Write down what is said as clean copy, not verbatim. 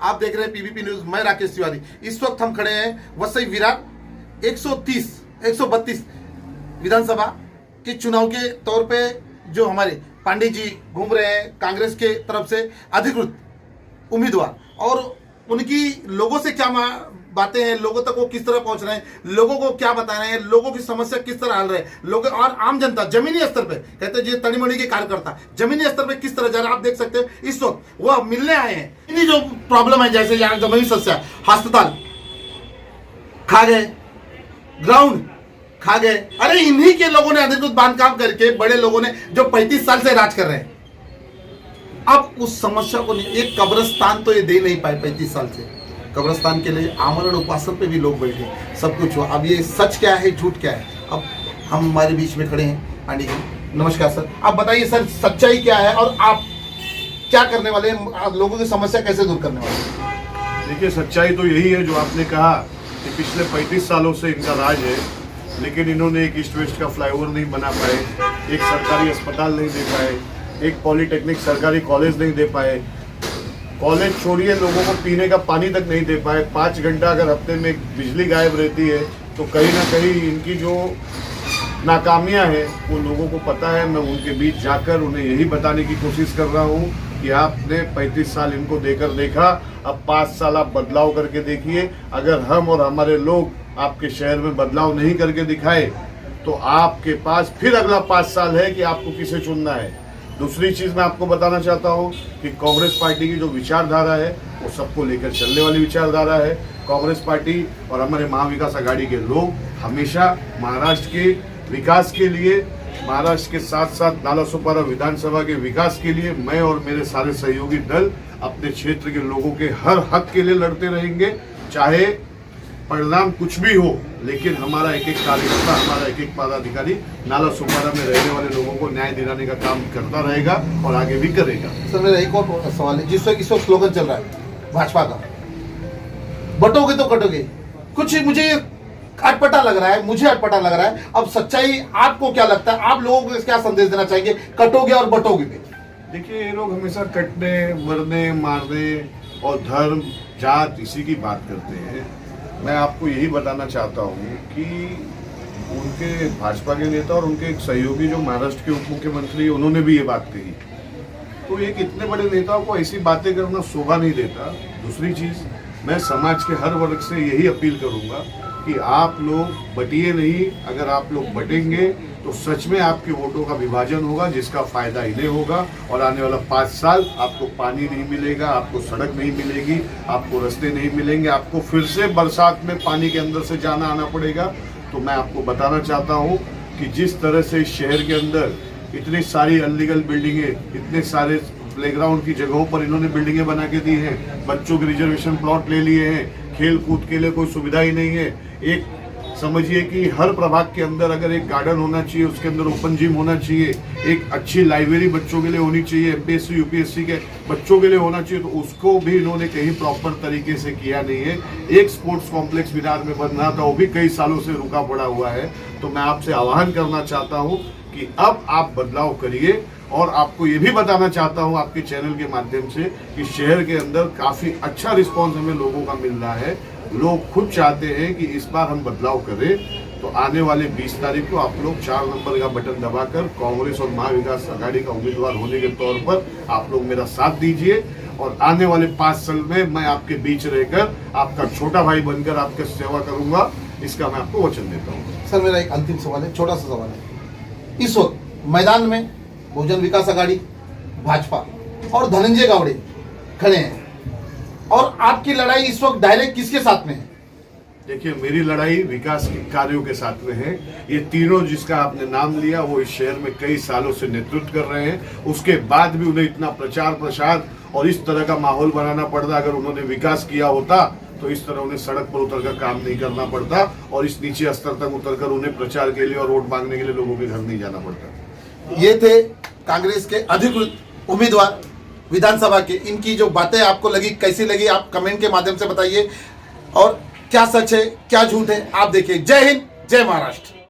आप देख रहे हैं पीवीपी न्यूज, मैं राकेश तिवारी। इस वक्त हम खड़े हैं वसई विरार 132 विधानसभा के चुनाव के तौर पे जो हमारे पांडे जी घूम रहे हैं कांग्रेस के तरफ से अधिकृत उम्मीदवार, और उनकी लोगों से क्या बातें हैं, लोगों तक वो किस तरह पहुंच रहे हैं, लोगों को क्या बता रहे हैं, लोगों की समस्या किस तरह हल रहे हैं, लोग और आम जनता जमीनी स्तर पे कहते हैं तड़ीमड़ी के कार्यकर्ता जमीनी स्तर पे किस तरह जा रहे हैं। आप देख सकते हैं इस वक्त वो मिलने आए हैं। इन्हीं जो प्रॉब्लम है, जैसे यहाँ जमीनी समस्या, अस्पताल खा गए, ग्राउंड खा गए, अरे इन्हीं के लोगों ने अधिकृत बांधकाम करके बड़े लोगों ने जो 35 साल से राज कर रहे हैं, अब उस समस्या को एक कब्रिस्तान तो ये दे नहीं पाए 35 साल से। कब्रिस्तान के लिए आमरण उपासन पे भी लोग बैठे, सब कुछ हुआ। अब ये सच क्या है झूठ क्या है, अब हम हमारे बीच में खड़े हैं पांडे जी। नमस्कार सर, आप बताइए सर सच्चाई क्या है और आप क्या करने वाले हैं, लोगों की समस्या कैसे दूर करने वाले हैं? देखिए, सच्चाई तो यही है जो आपने कहा कि पिछले 35 सालों से इनका राज है, लेकिन इन्होंने एक ईस्ट वेस्ट का फ्लाईओवर नहीं बना पाए, एक सरकारी अस्पताल नहीं दे पाए, एक पॉलिटेक्निक सरकारी कॉलेज नहीं दे पाए, कॉलेज छोड़िए लोगों को पीने का पानी तक नहीं दे पाए। 5 घंटा अगर हफ्ते में बिजली गायब रहती है तो कहीं ना कहीं इनकी जो नाकामियां हैं वो लोगों को पता है। मैं उनके बीच जाकर उन्हें यही बताने की कोशिश कर रहा हूँ कि आपने 35 साल इनको देकर देखा, अब 5 साल आप बदलाव करके देखिए। अगर हम और हमारे लोग आपके शहर में बदलाव नहीं करके दिखाए तो आपके पास फिर अगला 5 साल है कि आपको किसे चुनना है। दूसरी चीज़ मैं आपको बताना चाहता हूँ कि कांग्रेस पार्टी की जो विचारधारा है वो सबको लेकर चलने वाली विचारधारा है। कांग्रेस पार्टी और हमारे महाविकास आघाड़ी के लोग हमेशा महाराष्ट्र के विकास के लिए, महाराष्ट्र के साथ साथ नालासोपारा विधानसभा के विकास के लिए मैं और मेरे सारे सहयोगी दल अपने क्षेत्र के लोगों के हर हक के लिए लड़ते रहेंगे, चाहे परिणाम कुछ भी हो। लेकिन हमारा एक एक कार्यकर्ता, हमारा एक एक पदाधिकारी नालासोपारा में रहने वाले लोगों को न्याय दिलाने का काम करता रहेगा और आगे भी करेगा। सर मेरा एक और सवाल है, जिस वक्त इस वक्त स्लोगन चल रहा है भाजपा का, बटोगे तो कटोगे, कुछ मुझे अटपटा लग रहा है, मुझे अटपटा लग रहा है। अब सच्चाई आपको क्या लगता है, आप लोगों को क्या संदेश देना चाहेंगे कटोगे और बटोगे पे? देखिए, ये लोग हमेशा कटने, मरने, मारने और धर्म जात इसी की बात करते हैं। मैं आपको यही बताना चाहता हूँ कि उनके भाजपा के नेता और उनके एक सहयोगी जो महाराष्ट्र के उप मुख्यमंत्री, उन्होंने भी ये बात कही। तो एक इतने बड़े नेताओं को ऐसी बातें करना शोभा नहीं देता। दूसरी चीज़, मैं समाज के हर वर्ग से यही अपील करूँगा कि आप लोग बटिए नहीं। अगर आप लोग बटेंगे तो सच में आपके वोटों का विभाजन होगा, जिसका फायदा इन्हें होगा। और आने वाला 5 साल आपको पानी नहीं मिलेगा, आपको सड़क नहीं मिलेगी, आपको रास्ते नहीं मिलेंगे, आपको फिर से बरसात में पानी के अंदर से जाना आना पड़ेगा। तो मैं आपको बताना चाहता हूँ कि जिस तरह से इस शहर के अंदर इतनी सारी अनलीगल बिल्डिंगें, इतने सारे प्लेग्राउंड की जगहों पर इन्होंने बिल्डिंगें बना के दी हैं, बच्चों के रिजर्वेशन प्लॉट ले लिए हैं, खेल कूद के लिए कोई सुविधा ही नहीं है। एक समझिए कि हर प्रभाग के अंदर अगर एक गार्डन होना चाहिए, उसके अंदर ओपन जिम होना चाहिए, एक अच्छी लाइब्रेरी बच्चों के लिए होनी चाहिए, एमपीएससी यूपीएससी के बच्चों के लिए होना चाहिए, तो उसको भी इन्होंने कहीं प्रॉपर तरीके से किया नहीं है। एक स्पोर्ट्स कॉम्प्लेक्स विरार में बन रहा था, वो भी कई सालों से रुका पड़ा हुआ है। तो मैं आपसे आह्वान करना चाहता हूँ कि अब आप बदलाव करिए। और आपको ये भी बताना चाहता हूँ आपके चैनल के माध्यम से कि शहर के अंदर काफ़ी अच्छा रिस्पॉन्स हमें लोगों का मिल रहा है। लोग खुद चाहते हैं कि इस बार हम बदलाव करें। तो आने वाले 20 तारीख को आप लोग 4 नंबर का बटन दबाकर कांग्रेस और महाविकास आघाड़ी का उम्मीदवार होने के तौर पर आप लोग मेरा साथ दीजिए। और आने वाले 5 साल में मैं आपके बीच रहकर आपका छोटा भाई बनकर आपकी सेवा करूंगा, इसका मैं आपको वचन देता हूँ। सर मेरा एक अंतिम सवाल है, छोटा सा सवाल है। इस वक्त मैदान में बहुजन विकास आघाड़ी, भाजपा और धनंजय गावड़े खड़े हैं, और आपकी लड़ाई इस वक्त डायरेक्ट किसके साथ में है? देखिए, मेरी लड़ाई विकास के कार्यों के साथ में है। ये तीनों जिसका आपने नाम लिया वो इस शहर में कई सालों से नेतृत्व कर रहे हैं। उसके बाद भी उन्हें इतना प्रचार प्रसार और इस तरह का माहौल बनाना पड़ता। अगर उन्होंने विकास किया होता तो इस तरह उन्हें सड़क पर उतरकर काम नहीं करना पड़ता और इस नीचे स्तर तक उतरकर उन्हें प्रचार के लिए और वोट मांगने के लिए लोगों के घर नहीं जाना पड़ता। ये थे कांग्रेस के अधिकृत उम्मीदवार विधानसभा के। इनकी जो बातें आपको लगी, कैसी लगी, आप कमेंट के माध्यम से बताइए। और क्या सच है क्या झूठ है आप देखिए। जय हिंद, जय महाराष्ट्र।